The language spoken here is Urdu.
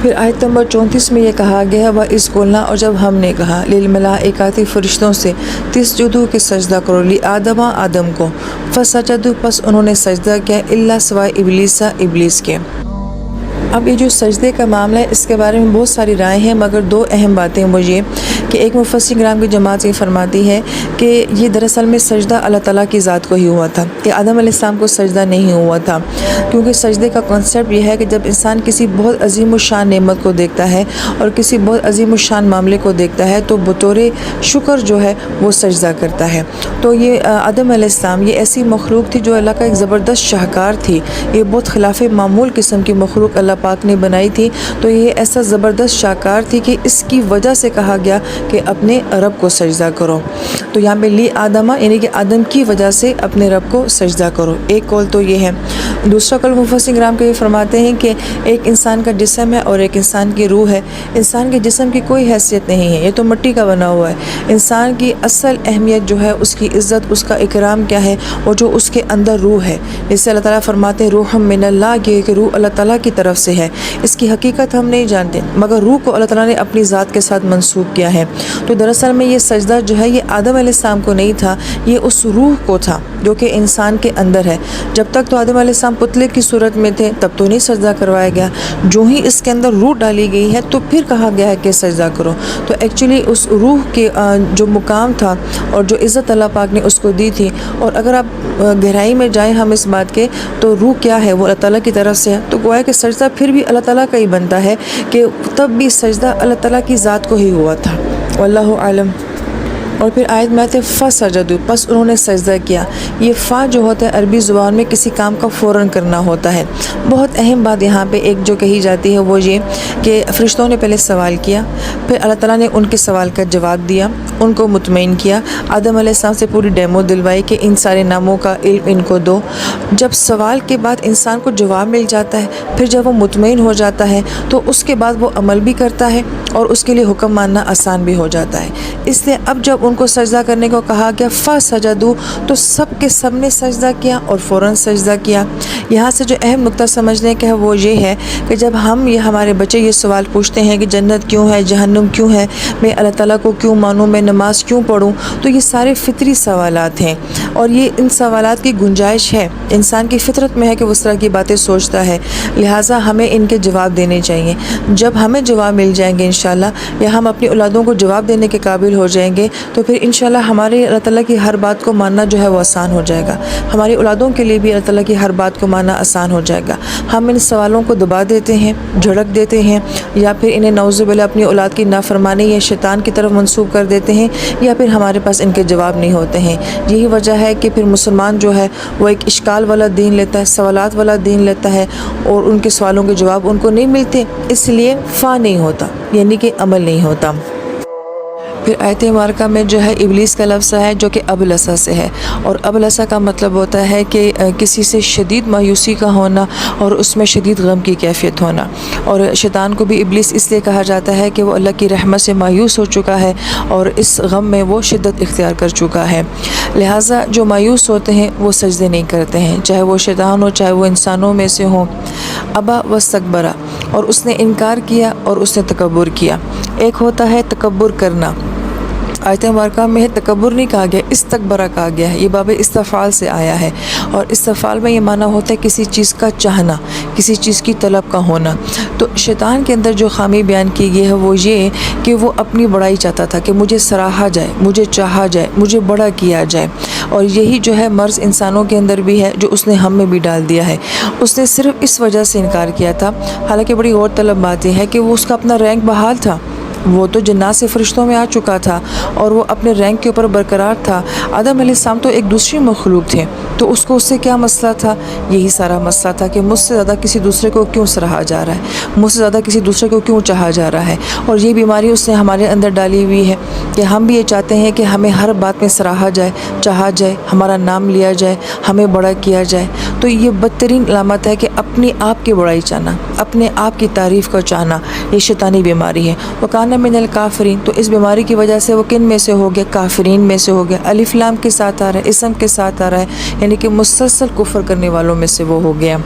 پھر آیت نمبر 34 میں یہ کہا گیا ہے وہ اس قلنا، اور جب ہم نے کہا للملائکۃ فرشتوں سے تسجدوا کہ سجدہ کرو لآدم آدم کو، فسجدوا پس انہوں نے سجدہ کیا الا سوائے ابلیس کے۔ اب یہ جو سجدے کا معاملہ ہے اس کے بارے میں بہت ساری رائے ہیں، مگر دو اہم باتیں وہ یہ کہ ایک مفسر کرام کی جماعت یہ فرماتی ہے کہ یہ دراصل میں سجدہ اللہ تعالیٰ کی ذات کو ہی ہوا تھا، کہ آدم علیہ السلام کو سجدہ نہیں ہوا تھا، کیونکہ سجدے کا کنسیپٹ یہ ہے کہ جب انسان کسی بہت عظیم الشان نعمت کو دیکھتا ہے اور کسی بہت عظیم الشان معاملے کو دیکھتا ہے تو بطور شکر جو ہے وہ سجدہ کرتا ہے۔ تو یہ آدم علیہ السلام یہ ایسی مخلوق تھی جو اللہ کا ایک زبردست شاہکار تھی، یہ بہت خلاف معمول قسم کی مخلوق اللہ پاک نے بنائی تھی، تو یہ ایسا زبردست شاہکار تھی کہ اس کی وجہ سے کہا گیا کہ اپنے رب کو سجدہ کرو۔ تو یہاں پہ لی آدمہ یعنی کہ آدم کی وجہ سے اپنے رب کو سجدہ کرو، ایک قول تو یہ ہے۔ دوسرا قول مفسر کرام کے یہ فرماتے ہیں کہ ایک انسان کا جسم ہے اور ایک انسان کی روح ہے۔ انسان کے جسم کی کوئی حیثیت نہیں ہے، یہ تو مٹی کا بنا ہوا ہے۔ انسان کی اصل اہمیت جو ہے، اس کی عزت، اس کا اکرام کیا ہے، وہ جو اس کے اندر روح ہے، جسے اللہ تعالیٰ فرماتے ہیں روح من اللہ، کہ روح اللہ تعالیٰ کی طرف سے ہے۔ اس کی حقیقت ہم نہیں جانتے، مگر روح کو اللہ تعالیٰ نے اپنی ذات کے ساتھ منسوب کیا ہے۔ تو دراصل میں یہ سجدہ جو ہے یہ آدم علیہ السلام کو نہیں تھا، یہ اس روح کو تھا جو کہ انسان کے اندر ہے۔ جب تک تو آدم علیہ السلام پتلے کی صورت میں تھے تب تو نہیں سجدہ کروایا گیا، جو ہی اس کے اندر روح ڈالی گئی ہے تو پھر کہا گیا ہے کہ سجدہ کرو۔ تو ایکچولی اس روح کے جو مقام تھا اور جو عزت اللہ پاک نے اس کو دی تھی، اور اگر آپ گہرائی میں جائیں ہم اس بات کے تو روح کیا ہے، وہ اللہ تعالیٰ کی طرف سے ہے، تو گویا کہ سجدہ پھر بھی اللہ تعالیٰ کا ہی بنتا ہے، کہ تب بھی سجدہ اللہ تعالیٰ کی ذات کو ہی ہوا تھا، واللہ عالم۔ اور پھر آیت میں آتے فسجدوا پس انہوں نے سجدہ کیا۔ یہ فا جو ہوتا ہے عربی زبان میں کسی کام کا فوراً کرنا ہوتا ہے۔ بہت اہم بات یہاں پہ ایک جو کہی جاتی ہے وہ یہ کہ فرشتوں نے پہلے سوال کیا، پھر اللہ تعالیٰ نے ان کے سوال کا جواب دیا، ان کو مطمئن کیا، آدم علیہ السلام سے پوری ڈیمو دلوائی کہ ان سارے ناموں کا علم ان کو دو۔ جب سوال کے بعد انسان کو جواب مل جاتا ہے، پھر جب وہ مطمئن ہو جاتا ہے تو اس کے بعد وہ عمل بھی کرتا ہے اور اس کے لیے حکم ماننا آسان بھی ہو جاتا ہے۔ اس لیے اب جب ان کو سجدہ کرنے کو کہا گیا فسجدوا تو سب کے سب نے سجدہ کیا اور فوراً سجدہ کیا۔ یہاں سے جو اہم نقطہ سمجھنے کا ہے وہ یہ ہے کہ جب ہم یہ ہمارے بچے یہ سوال پوچھتے ہیں کہ جنت کیوں ہے، جہنم کیوں ہے، میں اللہ تعالیٰ کو کیوں مانوں، میں نماز کیوں پڑھوں، تو یہ سارے فطری سوالات ہیں اور یہ ان سوالات کی گنجائش ہے، انسان کی فطرت میں ہے کہ وہ اس طرح کی باتیں سوچتا ہے، لہٰذا ہمیں ان کے جواب دینے چاہیے۔ جب ہمیں جواب مل جائیں گے انشاءاللہ، یا ہم اپنی اولادوں کو جواب دینے کے قابل ہو جائیں گے، تو پھر انشاءاللہ ہمارے اللہ تعالیٰ کی ہر بات کو ماننا جو ہے وہ آسان ہو جائے گا، ہماری اولادوں کے لیے بھی اللہ تعالیٰ کی ہر بات کو ماننا آسان ہو جائے گا۔ ہم ان سوالوں کو دبا دیتے ہیں، جھڑک دیتے ہیں، یا پھر انہیں نعوذ باللہ اپنی اولاد کی نافرمانی یا شیطان کی طرف منسوب کر دیتے ہیں، یا پھر ہمارے پاس ان کے جواب نہیں ہوتے ہیں۔ یہی وجہ ہے کہ پھر مسلمان جو ہے وہ ایک اشکال والا دین لیتا ہے، سوالات والا دین لیتا ہے، اور ان کے سوالوں کے جواب ان کو نہیں ملتے، اس لیے فا نہیں ہوتا، یعنی کہ عمل نہیں ہوتا۔ پھر آیت مبارکہ میں جو ہے ابلیس کا لفظ ہے جو کہ ابلسا سے ہے، اور ابلسا کا مطلب ہوتا ہے کہ کسی سے شدید مایوسی کا ہونا اور اس میں شدید غم کی کیفیت ہونا، اور شیطان کو بھی ابلیس اس لیے کہا جاتا ہے کہ وہ اللہ کی رحمت سے مایوس ہو چکا ہے اور اس غم میں وہ شدت اختیار کر چکا ہے، لہٰذا جو مایوس ہوتے ہیں وہ سجدے نہیں کرتے ہیں، چاہے وہ شیطان ہو چاہے وہ انسانوں میں سے ہوں۔ ابا واستکبر، اور اس نے انکار کیا اور اس نے تکبر کیا۔ ایک ہوتا ہے تکبر کرنا، آیت مبارکہ میں تکبر نہیں کہا گیا، استکبرہ کہا گیا ہے، یہ باب استفعال سے آیا ہے، اور استفعال میں یہ معنی ہوتا ہے کسی چیز کا چاہنا، کسی چیز کی طلب کا ہونا۔ تو شیطان کے اندر جو خامی بیان کی گئی ہے وہ یہ کہ وہ اپنی بڑائی چاہتا تھا کہ مجھے سراہا جائے، مجھے چاہا جائے، مجھے بڑا کیا جائے، اور یہی جو ہے مرض انسانوں کے اندر بھی ہے جو اس نے ہم میں بھی ڈال دیا ہے۔ اس نے صرف اس وجہ سے انکار کیا تھا، حالانکہ بڑی غور طلب بات یہ ہے کہ وہ اس کا اپنا رینک بحال تھا، وہ تو جنات سے فرشتوں میں آ چکا تھا اور وہ اپنے رینک کے اوپر برقرار تھا۔ آدم علیہ السلام تو ایک دوسری مخلوق تھے، تو اس کو اس سے کیا مسئلہ تھا؟ یہی سارا مسئلہ تھا کہ مجھ سے زیادہ کسی دوسرے کو کیوں سراہا جا رہا ہے، مجھ سے زیادہ کسی دوسرے کو کیوں چاہا جا رہا ہے، اور یہ بیماری اس نے ہمارے اندر ڈالی ہوئی ہے کہ ہم بھی یہ چاہتے ہیں کہ ہمیں ہر بات میں سراہا جائے، چاہا جائے، ہمارا نام لیا جائے، ہمیں بڑا کیا جائے۔ تو یہ بدترین علامت ہے کہ اپنی آپ کی بڑائی چاہنا، اپنے آپ کی تعریف کو چاہنا، یہ شیطانی بیماری ہے۔ وکان من الکافرین، تو اس بیماری کی وجہ سے وہ کن میں سے ہو گیا؟ کافرین میں سے ہو گیا۔ الف لام کے ساتھ آ رہا ہے، اسم کے ساتھ آ رہا ہے، یعنی کہ مسلسل کفر کرنے والوں میں سے وہ ہو گیا۔